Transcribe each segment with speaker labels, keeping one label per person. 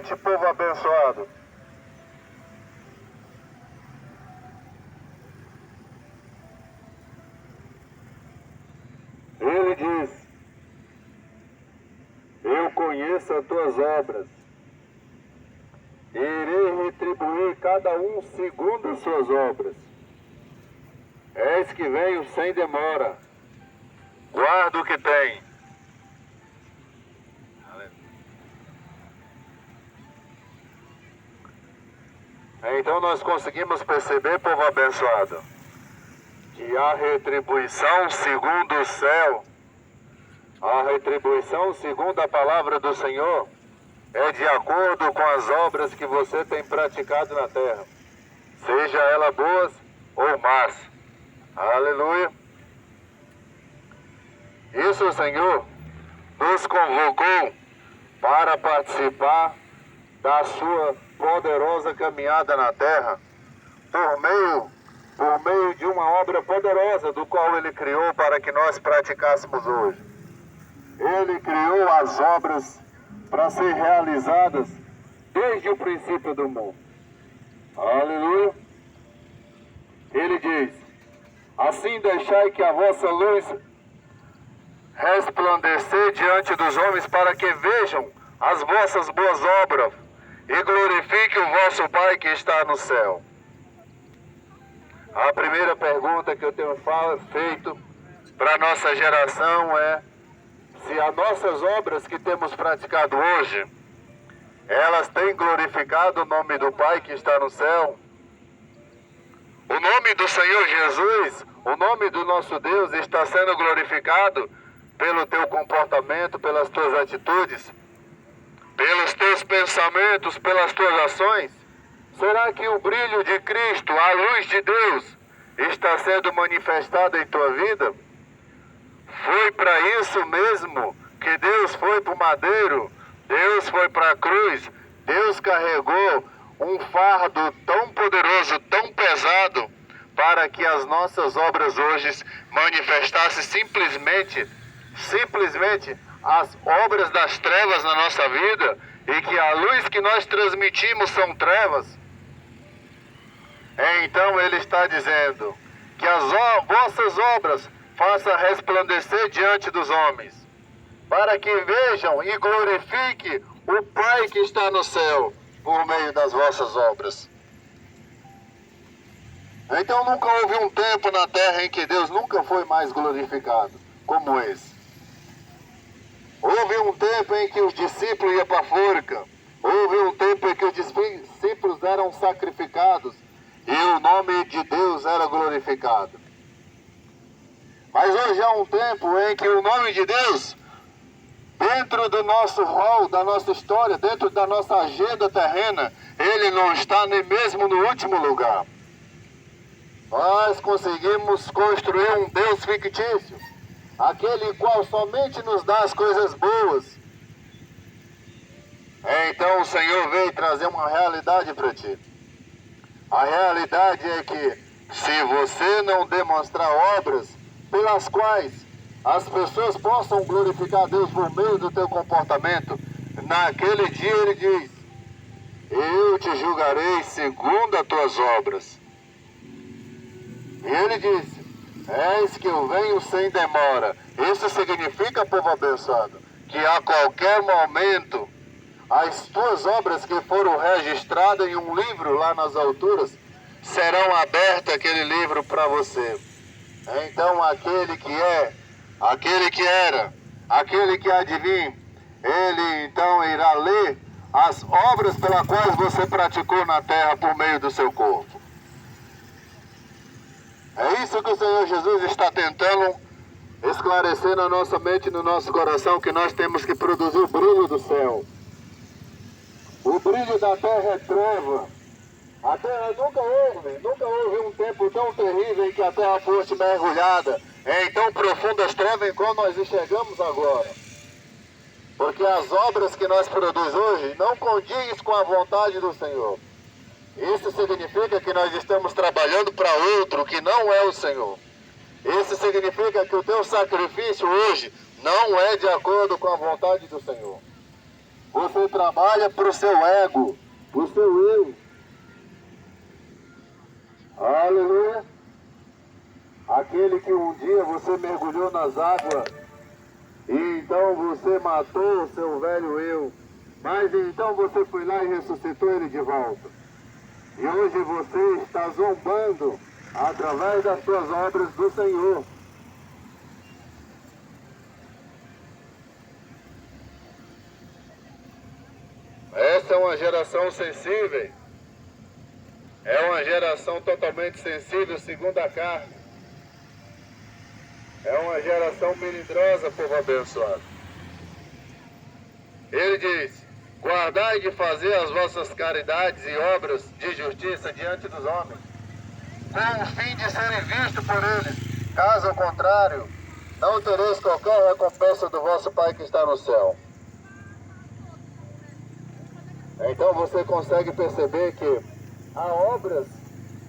Speaker 1: noite, povo abençoado. Ele diz: eu conheço as tuas obras, irei retribuir cada um segundo as suas obras. Eis que venho sem demora, guarda o que tem. Então nós conseguimos perceber, povo abençoado, que a retribuição segundo o céu, a retribuição segundo a palavra do Senhor, é de acordo com as obras que você tem praticado na terra, seja elas boas ou más. Aleluia! Isso o Senhor nos convocou para participar da sua poderosa caminhada na terra, por meio de uma obra poderosa do qual Ele criou para que nós praticássemos hoje. Ele criou as obras para ser realizadas desde o princípio do mundo. Aleluia! Ele diz: assim deixai que a vossa luz resplandecer diante dos homens, para que vejam as vossas boas obras e glorifiquem o vosso Pai que está no céu. A primeira pergunta que eu tenho feito para a nossa geração é se as nossas obras que temos praticado hoje, elas têm glorificado o nome do Pai que está no céu. O nome do Senhor Jesus, o nome do nosso Deus está sendo glorificado pelo teu comportamento, pelas tuas atitudes, pelos teus pensamentos, pelas tuas ações? Será que o brilho de Cristo, a luz de Deus, está sendo manifestada em tua vida? Foi para isso mesmo que Deus foi para o madeiro, Deus foi para a cruz, Deus carregou um fardo tão poderoso, tão pesado, para que as nossas obras hoje manifestassem simplesmente as obras das trevas na nossa vida, e que a luz que nós transmitimos são trevas. Então Ele está dizendo que as vossas obras façam resplandecer diante dos homens, para que vejam e glorifiquem o Pai que está no céu por meio das vossas obras. Então nunca houve um tempo na terra em que Deus nunca foi mais glorificado como esse. Houve um tempo em que os discípulos iam para a forca. Houve um tempo em que os discípulos eram sacrificados e o nome de Deus era glorificado. Mas hoje há um tempo em que o nome de Deus, dentro do nosso rol, da nossa história, dentro da nossa agenda terrena, Ele não está nem mesmo no último lugar. Nós conseguimos construir um Deus fictício, aquele qual somente nos dá as coisas boas. Então o Senhor veio trazer uma realidade para ti. A realidade é que se você não demonstrar obras pelas quais as pessoas possam glorificar a Deus por meio do teu comportamento, naquele dia Ele diz: eu te julgarei segundo as tuas obras. E Ele disse: eis que eu venho sem demora. Isso significa, povo abençoado, que a qualquer momento as tuas obras que foram registradas em um livro lá nas alturas, serão abertas aquele livro para você. Então aquele que é, aquele que era, aquele que há de vir, ele então irá ler as obras pelas quais você praticou na terra por meio do seu corpo. É isso que o Senhor Jesus está tentando esclarecer na nossa mente e no nosso coração, que nós temos que produzir o brilho do céu. O brilho da terra é treva. A terra nunca houve um tempo tão terrível em que a terra fosse mergulhada em tão profundas trevas em como nós enxergamos agora. Porque as obras que nós produzimos hoje não condizem com a vontade do Senhor. Isso significa que nós estamos trabalhando para outro que não é o Senhor. Isso significa que o teu sacrifício hoje não é de acordo com a vontade do Senhor. Você trabalha para o seu ego, para o seu eu. Aleluia. Aquele que um dia você mergulhou nas águas e então você matou o seu velho eu. Mas então você foi lá e ressuscitou ele de volta. E hoje você está zombando através das suas obras do Senhor. Essa é uma geração sensível. É uma geração totalmente sensível segundo a carne. É uma geração melindrosa, povo abençoado. Ele diz: guardai de fazer as vossas caridades e obras de justiça diante dos homens, com o fim de serem vistos por eles. Caso contrário, não tereis qualquer recompensa do vosso Pai que está no céu. Então você consegue perceber que há obras,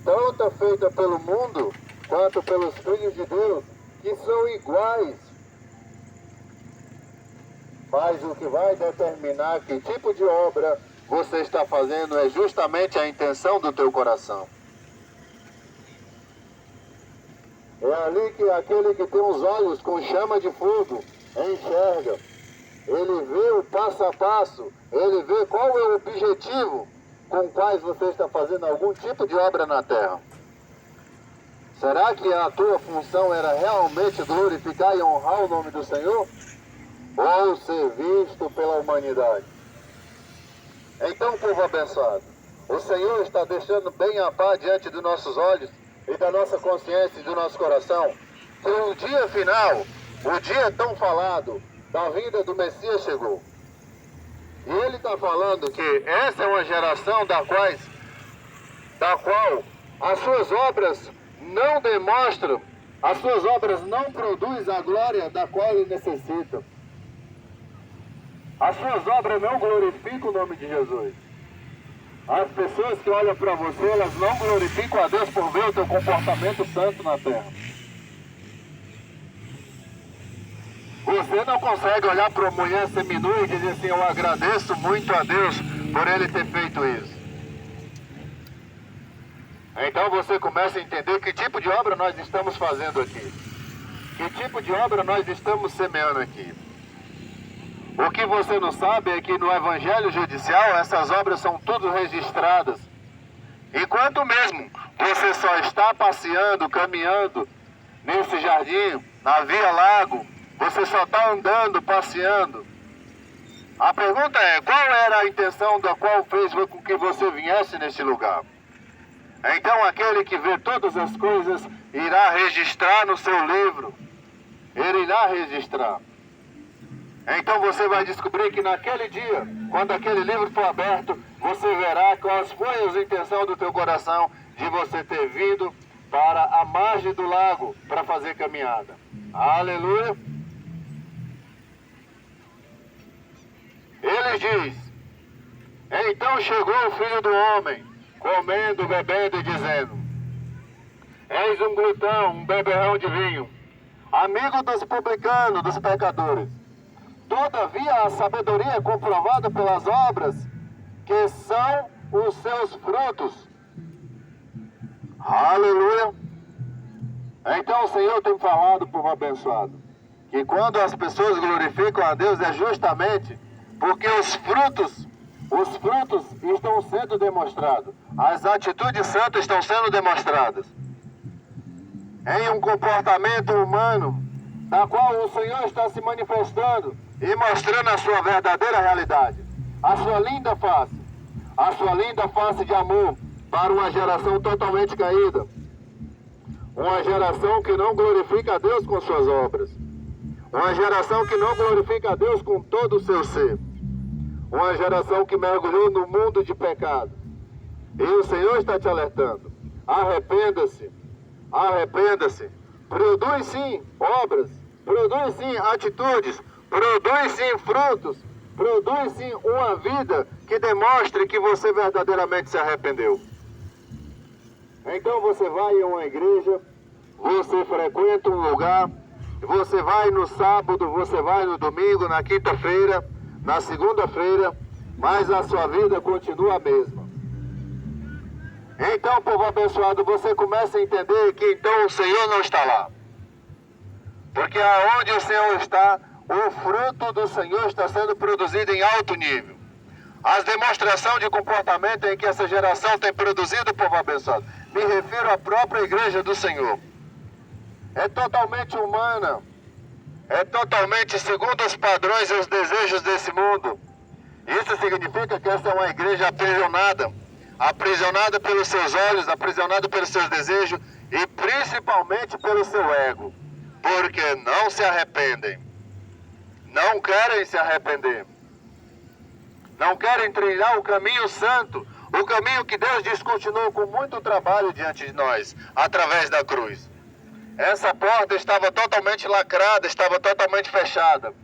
Speaker 1: tanto feitas pelo mundo, quanto pelos filhos de Deus, que são iguais. Mas o que vai determinar que tipo de obra você está fazendo é justamente a intenção do teu coração. É ali que aquele que tem os olhos com chama de fogo enxerga. Ele vê o passo a passo, ele vê qual é o objetivo com o qual você está fazendo algum tipo de obra na terra. Será que a tua função era realmente glorificar e honrar o nome do Senhor? Ou ser visto pela humanidade? Então, povo abençoado, o Senhor está deixando bem a paz diante dos nossos olhos e da nossa consciência e do nosso coração, que o dia final, o dia tão falado da vinda do Messias chegou. E ele está falando que essa é uma geração da qual as suas obras não demonstram, as suas obras não produzem a glória da qual ele necessita. As suas obras não glorificam o nome de Jesus. As pessoas que olham para você, elas não glorificam a Deus por ver o teu comportamento santo na terra. Você não consegue olhar para uma mulher seminua e dizer assim: eu agradeço muito a Deus por ele ter feito isso. Então você começa a entender que tipo de obra nós estamos fazendo aqui. Que tipo de obra nós estamos semeando aqui. O que você não sabe é que no Evangelho Judicial essas obras são tudo registradas. Enquanto mesmo você só está passeando, caminhando nesse jardim, na Via Lago, você só está andando, passeando. A pergunta é: qual era a intenção da qual fez com que você viesse neste lugar? Então aquele que vê todas as coisas irá registrar no seu livro. Ele irá registrar. Então você vai descobrir que naquele dia, quando aquele livro for aberto, você verá quais foi as intenções do teu coração de você ter vindo para a margem do lago para fazer caminhada. Aleluia! Ele diz: então chegou o Filho do Homem, comendo, bebendo e dizendo: eis um glutão, um beberrão de vinho, amigo dos publicanos, dos pecadores. Todavia a sabedoria é comprovada pelas obras, que são os seus frutos. Aleluia! Então o Senhor tem falado, povo abençoado, que quando as pessoas glorificam a Deus é justamente porque os frutos estão sendo demonstrados. As atitudes santas estão sendo demonstradas. Em um comportamento humano, da qual o Senhor está se manifestando e mostrando a sua verdadeira realidade. A sua linda face de amor para uma geração totalmente caída. Uma geração que não glorifica a Deus com suas obras. Uma geração que não glorifica a Deus com todo o seu ser. Uma geração que mergulhou no mundo de pecado. E o Senhor está te alertando: arrependa-se, arrependa-se. Produz sim obras, produz sim atitudes, produz sim frutos, produz sim uma vida que demonstre que você verdadeiramente se arrependeu. Então você vai a uma igreja, você frequenta um lugar, você vai no sábado, você vai no domingo, na quinta-feira, na segunda-feira, mas a sua vida continua a mesma. Então, povo abençoado, você começa a entender que então o Senhor não está lá. Porque aonde o Senhor está, o fruto do Senhor está sendo produzido em alto nível. As demonstrações de comportamento em que essa geração tem produzido, povo abençoado, me refiro à própria igreja do Senhor. É totalmente humana, é totalmente segundo os padrões e os desejos desse mundo. Isso significa que essa é uma igreja aprisionada pelos seus olhos, aprisionada pelos seus desejos e principalmente pelo seu ego, porque não se arrependem, não querem se arrepender, não querem trilhar o caminho santo, o caminho que Deus descortinou com muito trabalho diante de nós, através da cruz. Essa porta estava totalmente lacrada, estava totalmente fechada.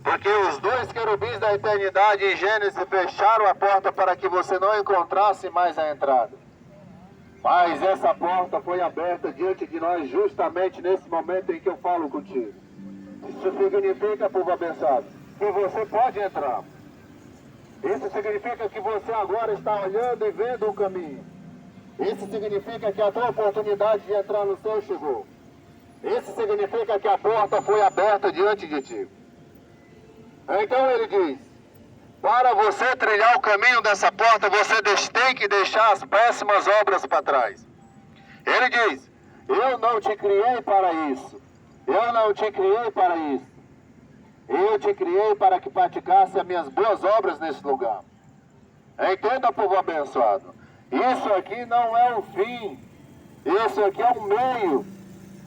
Speaker 1: Porque os dois querubins da eternidade em Gênesis fecharam a porta para que você não encontrasse mais a entrada. Mas essa porta foi aberta diante de nós justamente nesse momento em que eu falo contigo. Isso significa, povo abençoado, que você pode entrar. Isso significa que você agora está olhando e vendo o caminho. Isso significa que a tua oportunidade de entrar no céu chegou. Isso significa que a porta foi aberta diante de ti. Então ele diz, para você trilhar o caminho dessa porta, você tem que deixar as péssimas obras para trás. Ele diz, eu não te criei para isso. Eu não te criei para isso. Eu te criei para que praticasse as minhas boas obras nesse lugar. Entenda, povo abençoado. Isso aqui não é o fim. Isso aqui é um meio.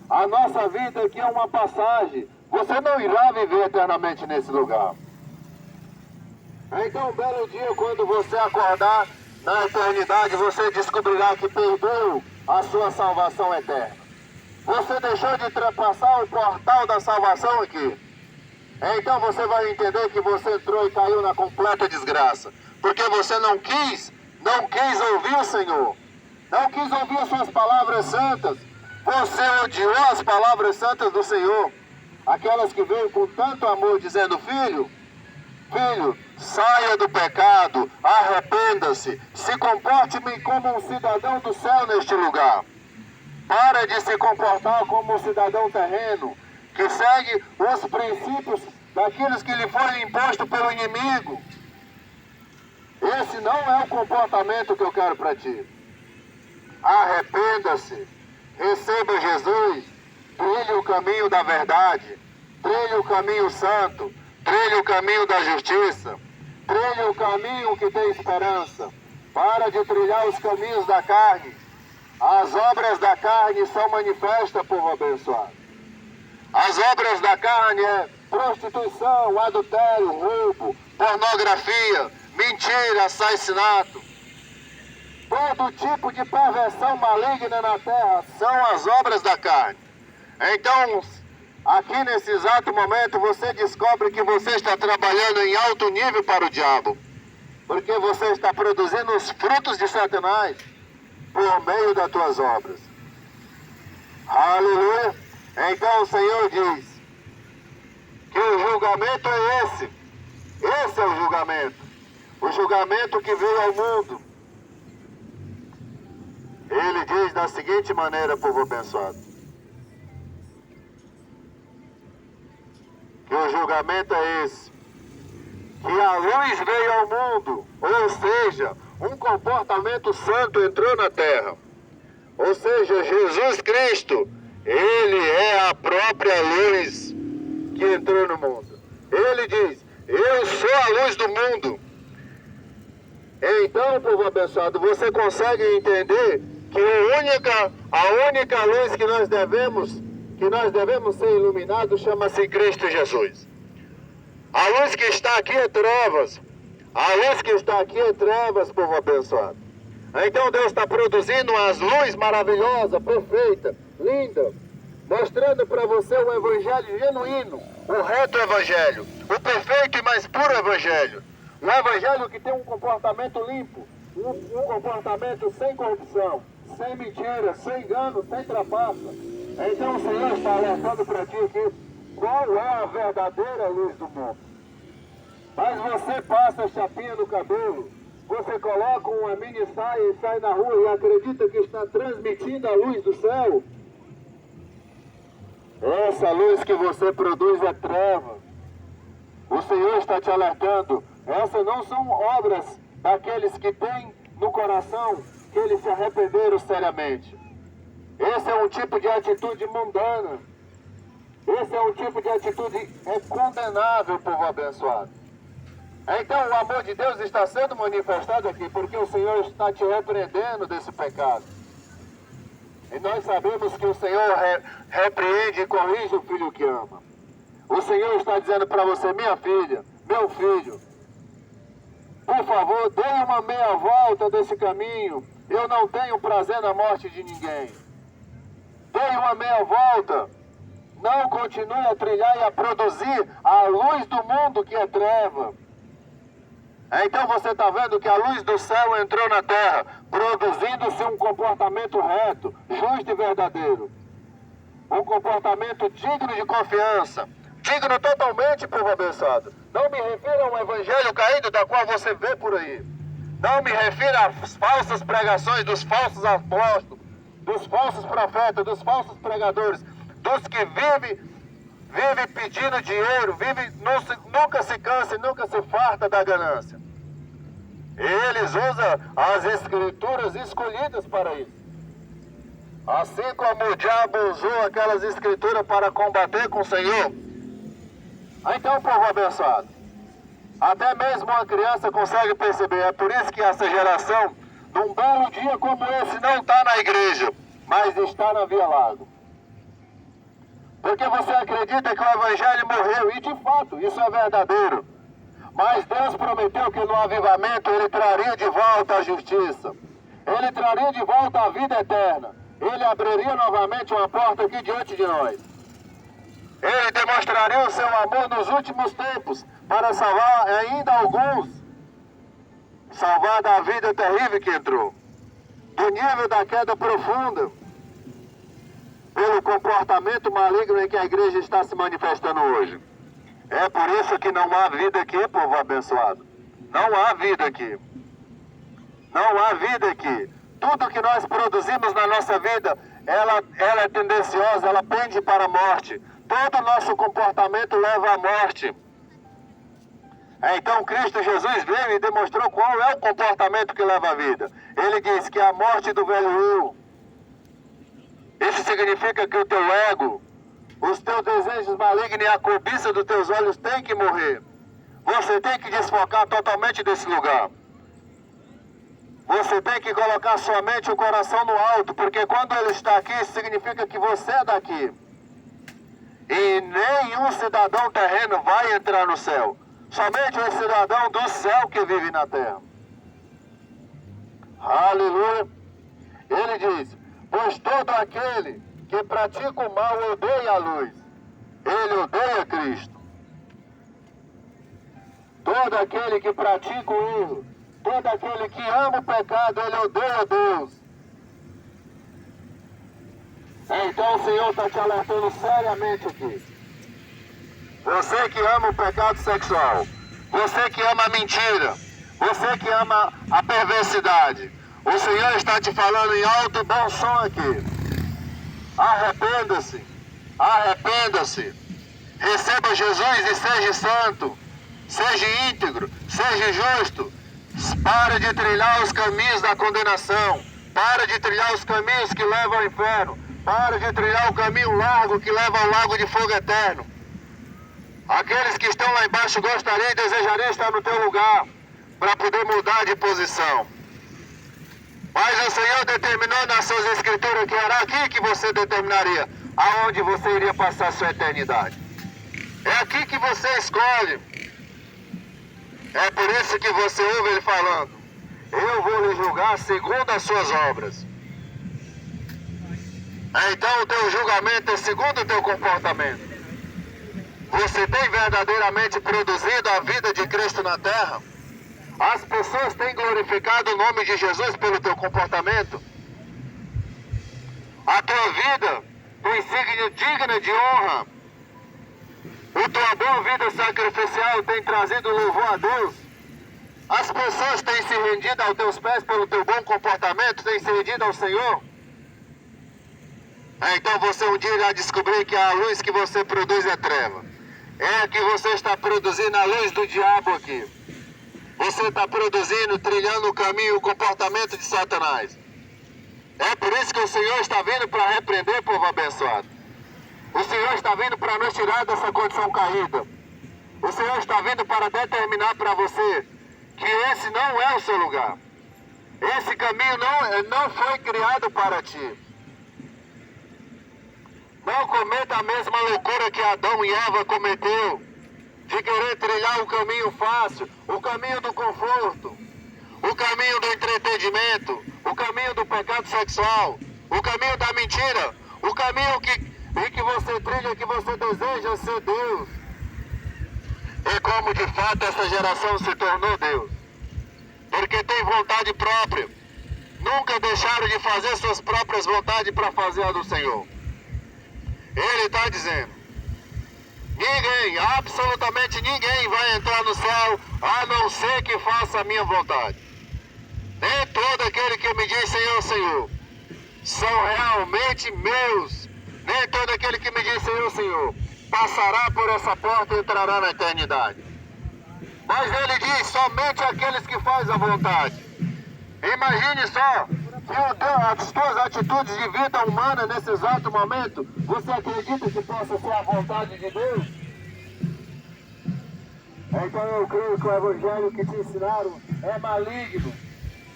Speaker 1: A nossa vida aqui é uma passagem. Você não irá viver eternamente nesse lugar. Então, um belo dia, quando você acordar na eternidade, você descobrirá que perdeu a sua salvação eterna. Você deixou de ultrapassar o portal da salvação aqui. Então você vai entender que você entrou e caiu na completa desgraça. Porque você não quis ouvir o Senhor. Não quis ouvir as suas palavras santas. Você odiou as palavras santas do Senhor. Aquelas que veio com tanto amor dizendo, filho, saia do pecado, arrependa-se, se comporte como um cidadão do céu neste lugar. Para de se comportar como um cidadão terreno, que segue os princípios daqueles que lhe foram impostos pelo inimigo. Esse não é o comportamento que eu quero para ti. Arrependa-se, receba Jesus, trilhe o caminho da verdade, trilhe o caminho santo, trilhe o caminho da justiça, trilhe o caminho que tem esperança. Para de trilhar os caminhos da carne. As obras da carne são manifestas, povo abençoado. As obras da carne é prostituição, adultério, roubo, pornografia, mentira, assassinato. Todo tipo de perversão maligna na terra são as obras da carne. Então, aqui nesse exato momento, você descobre que você está trabalhando em alto nível para o diabo. Porque você está produzindo os frutos de Satanás por meio das tuas obras. Aleluia! Então o Senhor diz que o julgamento é esse. Esse é o julgamento. O julgamento que veio ao mundo. Ele diz da seguinte maneira, povo abençoado. Que o julgamento é esse. Que a luz veio ao mundo. Ou seja, um comportamento santo entrou na terra. Ou seja, Jesus Cristo, Ele é a própria luz que entrou no mundo. Ele diz, eu sou a luz do mundo. Então, povo abençoado, você consegue entender que a única luz que nós devemos ser iluminados chama-se Cristo Jesus. A luz que está aqui é trevas. A luz que está aqui é trevas, povo abençoado. Então Deus está produzindo as luzes maravilhosas, perfeitas, lindas, mostrando para você o evangelho genuíno, o reto evangelho, o perfeito e mais puro evangelho. Um evangelho que tem um comportamento limpo, um comportamento sem corrupção, sem mentira, sem engano, sem trapaça. Então o Senhor está alertando para ti aqui qual é a verdadeira luz do mundo. Mas você passa chapinha no cabelo, você coloca uma mini saia e sai na rua e acredita que está transmitindo a luz do céu? Essa luz que você produz é treva. O Senhor está te alertando. Essas não são obras daqueles que têm no coração que eles se arrependeram seriamente. Esse é um tipo de atitude mundana. Esse é um tipo de atitude condenável, povo abençoado. Então o amor de Deus está sendo manifestado aqui, porque o Senhor está te repreendendo desse pecado. E nós sabemos que o Senhor repreende e corrige o filho que ama. O Senhor está dizendo para você, minha filha, meu filho, por favor, dê uma meia volta desse caminho. Eu não tenho prazer na morte de ninguém. Dê uma meia volta. Não continue a trilhar e a produzir a luz do mundo que é treva. Então você está vendo que a luz do céu entrou na terra, produzindo-se um comportamento reto, justo e verdadeiro. Um comportamento digno de confiança. Digno totalmente, povo abençoado. Não me refiro a um evangelho caído da qual você vê por aí. Não me refiro às falsas pregações dos falsos apóstolos, dos falsos profetas, dos falsos pregadores, dos que vivem pedindo dinheiro, nunca se cansa e nunca se farta da ganância. Eles usam as escrituras escolhidas para isso. Assim como o diabo usou aquelas escrituras para combater com o Senhor. Então, povo abençoado, até mesmo uma criança consegue perceber. É por isso que essa geração, num belo dia como esse, não está na igreja, mas está na Via Lago. Porque você acredita que o Evangelho morreu, e de fato, isso é verdadeiro. Mas Deus prometeu que no avivamento Ele traria de volta a justiça. Ele traria de volta a vida eterna. Ele abriria novamente uma porta aqui diante de nós. Ele demonstraria o seu amor nos últimos tempos para salvar ainda alguns. Salvar da vida terrível que entrou. Do nível da queda profunda. Pelo comportamento maligno em que a igreja está se manifestando hoje. É por isso que não há vida aqui, povo abençoado. Não há vida aqui. Não há vida aqui. Tudo que nós produzimos na nossa vida, ela é tendenciosa, ela pende para a morte. Todo o nosso comportamento leva à morte. Então Cristo Jesus veio e demonstrou qual é o comportamento que leva à vida. Ele diz que é a morte do velho eu. Isso significa que o teu ego, os teus desejos malignos e a cobiça dos teus olhos têm que morrer. Você tem que desfocar totalmente desse lugar. Você tem que colocar sua mente e o coração no alto, porque quando ele está aqui, isso significa que você é daqui. E nenhum cidadão terreno vai entrar no céu. Somente o cidadão do céu que vive na terra. Aleluia. Ele diz, pois todo aquele que pratica o mal odeia a luz. Ele odeia Cristo. Todo aquele que pratica o erro, todo aquele que ama o pecado, ele odeia Deus. Então o Senhor está te alertando seriamente aqui. Você que ama o pecado sexual, você que ama a mentira, você que ama a perversidade, o Senhor está te falando em alto e bom som aqui. Arrependa-se, arrependa-se, receba Jesus e seja santo, seja íntegro, seja justo. Para de trilhar os caminhos da condenação, para de trilhar os caminhos que levam ao inferno, para de trilhar o caminho largo que leva ao lago de fogo eterno. Aqueles que estão lá embaixo gostariam e desejariam estar no teu lugar, para poder mudar de posição. Mas o Senhor determinou nas suas escrituras que era aqui que você determinaria aonde você iria passar a sua eternidade. É aqui que você escolhe. É por isso que você ouve ele falando, eu vou lhe julgar segundo as suas obras. Então o teu julgamento é segundo o teu comportamento. Você tem verdadeiramente produzido a vida de Cristo na terra? As pessoas têm glorificado o nome de Jesus pelo teu comportamento? A tua vida, tua insígnia digna de honra, A tua boa vida sacrificial tem trazido louvor a Deus? As pessoas têm se rendido aos teus pés pelo teu bom comportamento, têm se rendido ao Senhor? Então você um dia irá descobrir que a luz que você produz é treva. É a que você está produzindo a luz do diabo aqui. Você está produzindo, trilhando o caminho, o comportamento de Satanás. É por isso que o Senhor está vindo para repreender, povo abençoado. O Senhor está vindo para nos tirar dessa condição caída. O Senhor está vindo para determinar para você que esse não é o seu lugar. Esse caminho não foi criado para ti. Não cometa a mesma loucura que Adão e Eva cometeu, de querer trilhar o caminho fácil, o caminho do conforto, o caminho do entretenimento, o caminho do pecado sexual, o caminho da mentira, o caminho que você trilha, que você deseja ser Deus. É como de fato essa geração se tornou Deus. Porque tem vontade própria. Nunca deixaram de fazer suas próprias vontades para fazer a do Senhor. Ele está dizendo: ninguém, absolutamente ninguém vai entrar no céu a não ser que faça a minha vontade. Nem todo aquele que me diz Senhor, Senhor, são realmente meus. Nem todo aquele que me diz Senhor, Senhor, passará por essa porta e entrará na eternidade. Mas ele diz somente aqueles que fazem a vontade. Imagine só que as tuas atitudes de vida humana nesse exato momento, você acredita que possa ser a vontade de Deus? Então eu creio que o evangelho que te ensinaram é maligno,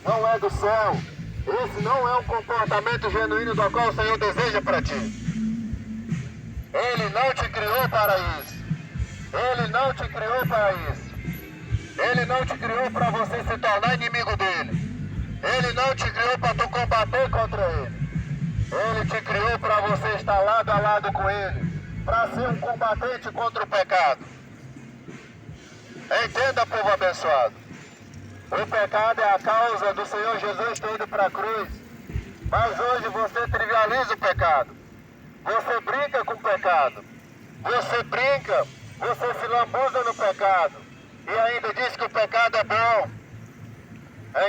Speaker 1: não é do céu. Esse não é um comportamento genuíno do qual o Senhor deseja para ti. Ele não te criou para isso. Ele não te criou para isso. Ele não te criou para você se tornar inimigo dele. Ele não te criou para tu combater contra ele. Ele te criou para você estar lado a lado com ele, para ser um combatente contra o pecado. Entenda, povo abençoado. O pecado é a causa do Senhor Jesus ter ido para a cruz. Mas hoje você trivializa o pecado. Você brinca com o pecado. Você brinca, você se lambuza no pecado. E ainda diz que o pecado é bom.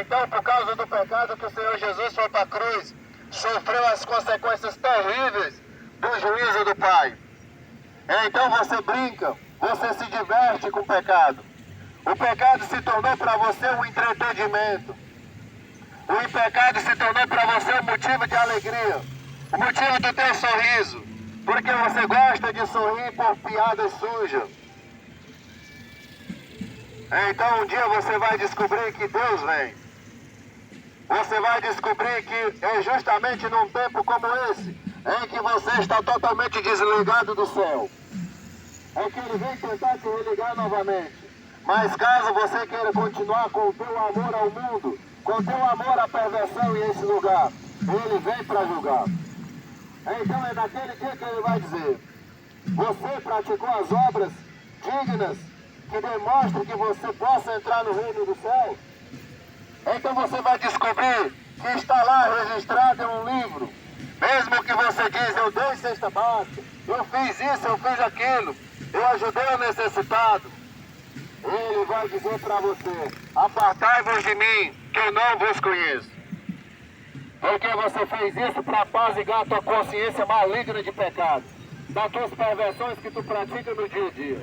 Speaker 1: Então, por causa do pecado que o Senhor Jesus foi para a cruz, sofreu as consequências terríveis do juízo do Pai. Então você brinca, você se diverte com o pecado. O pecado se tornou para você um entretenimento. O pecado se tornou para você um motivo de alegria, o motivo do teu sorriso, porque você gosta de sorrir por piadas sujas. Então um dia você vai descobrir que Deus vem. Você vai descobrir que é justamente num tempo como esse, em que você está totalmente desligado do céu, é que Ele vem tentar te religar novamente. Mas caso você queira continuar com o teu amor ao mundo, com o teu amor à perversão em esse lugar, Ele vem para julgar. Então é naquele dia que Ele vai dizer: você praticou as obras dignas que demonstram que você possa entrar no reino do céu? Então você vai descobrir que está lá registrado em um livro. Mesmo que você diz: eu dei cesta básica, eu fiz isso, eu fiz aquilo, eu ajudei o necessitado, Ele vai dizer para você: apartai-vos de mim, que eu não vos conheço. Porque você fez isso para apaziguar a tua consciência maligna de pecado, das tuas perversões que tu pratica no dia a dia.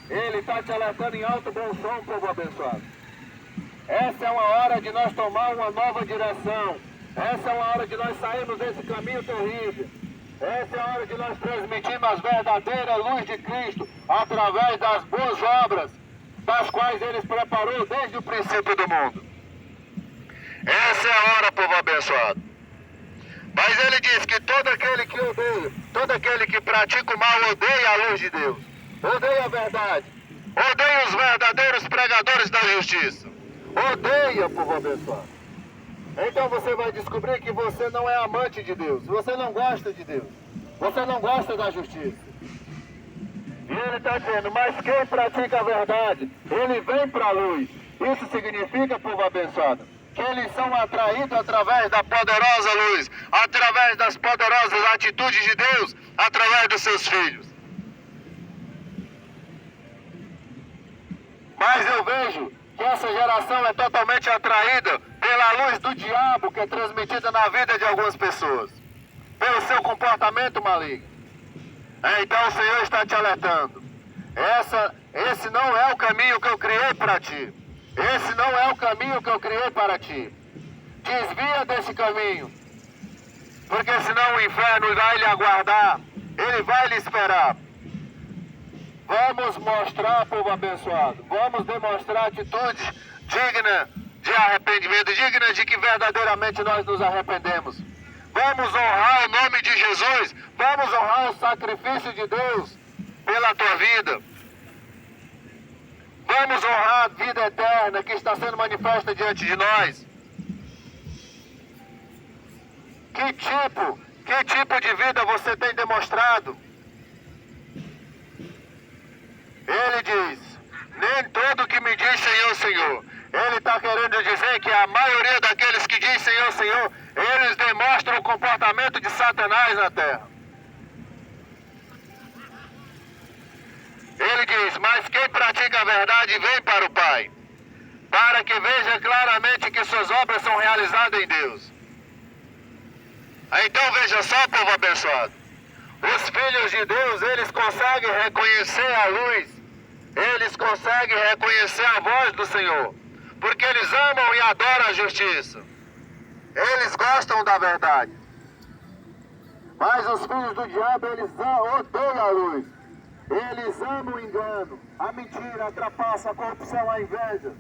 Speaker 1: Ele está te alertando em alto bom som, povo abençoado. Essa é uma hora de nós tomar uma nova direção. Essa é uma hora de nós sairmos desse caminho terrível. Essa é a hora de nós transmitirmos a verdadeira luz de Cristo através das boas obras, das quais Ele preparou desde o princípio do mundo. Essa é a hora, povo abençoado. Mas Ele diz que todo aquele que odeia, todo aquele que pratica o mal odeia a luz de Deus, odeia a verdade, odeia os verdadeiros pregadores da justiça. Odeia, povo abençoado. Então você vai descobrir que você não é amante de Deus, você não gosta de Deus, você não gosta da justiça. E Ele está dizendo: mas quem pratica a verdade, ele vem para a luz. Isso significa, povo abençoado, que eles são atraídos através da poderosa luz, através das poderosas atitudes de Deus, através dos seus filhos. Mas eu vejo que essa geração é totalmente atraída pela luz do diabo que é transmitida na vida de algumas pessoas, pelo seu comportamento maligno. Então o Senhor está te alertando. Esse não é o caminho que eu criei para ti. Esse não é o caminho que eu criei para ti. Desvia desse caminho, porque senão o inferno vai lhe aguardar, ele vai lhe esperar. Vamos mostrar, povo abençoado, vamos demonstrar atitude digna de arrependimento, digna de que verdadeiramente nós nos arrependemos. Vamos honrar o nome de Jesus, vamos honrar o sacrifício de Deus pela tua vida. Vamos honrar a vida eterna que está sendo manifesta diante de nós. Que tipo de vida você tem demonstrado? Ele diz, nem todo que me diz Senhor, Senhor. Ele está querendo dizer que a maioria daqueles que diz Senhor, Senhor, eles demonstram o comportamento de Satanás na terra. Ele diz, mas quem pratica a verdade vem para o Pai, para que veja claramente que suas obras são realizadas em Deus. Então veja só, povo abençoado, os filhos de Deus, eles conseguem reconhecer a luz, eles conseguem reconhecer a voz do Senhor, porque eles amam e adoram a justiça, eles gostam da verdade. Mas os filhos do diabo, eles odeiam a luz, eles amam o engano, a mentira, a trapaça, a corrupção, a inveja.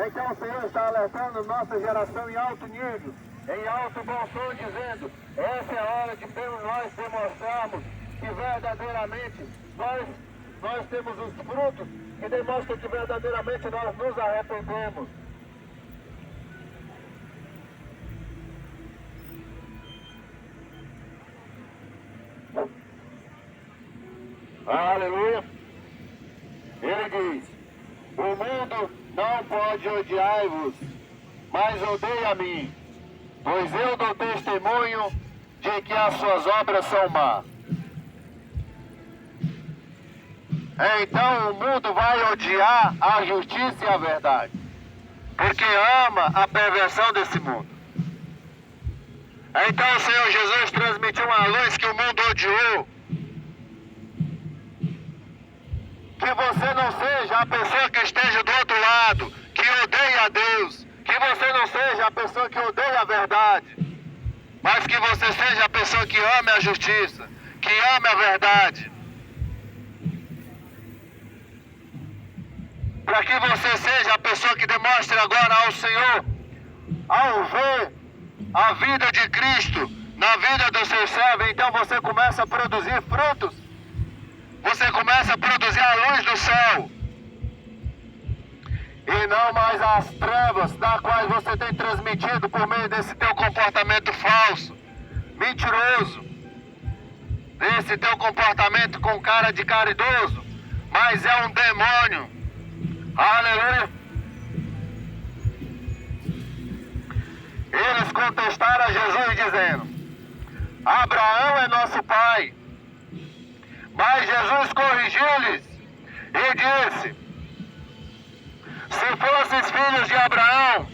Speaker 1: Então o Senhor está alertando nossa geração em alto nível, em alto bom som, dizendo, essa é a hora de nós demonstrarmos que verdadeiramente nós temos os frutos que demonstram que verdadeiramente nós nos arrependemos. Aleluia. Ele diz, o mundo não pode odiar-vos, mas odeia a mim, pois eu dou testemunho de que as suas obras são más. Então o mundo vai odiar a justiça e a verdade, porque ama a perversão desse mundo. Então o Senhor Jesus transmitiu uma luz que o mundo odiou. Que você não seja a pessoa que esteja do outro lado, que odeia a Deus. Que você não seja a pessoa que odeia a verdade, mas que você seja a pessoa que ame a justiça, que ame a verdade. Para que você seja a pessoa que demonstre agora ao Senhor, ao ver a vida de Cristo na vida do seu servo, então você começa a produzir frutos. Você começa a produzir a luz do céu. E não mais as trevas da quais você tem transmitido por meio desse teu comportamento falso, mentiroso, desse teu comportamento com cara de caridoso, mas é um demônio. Aleluia. Eles contestaram a Jesus dizendo, Abraão é nosso pai. Mas Jesus corrigiu-lhes e disse, se fosseis filhos de Abraão,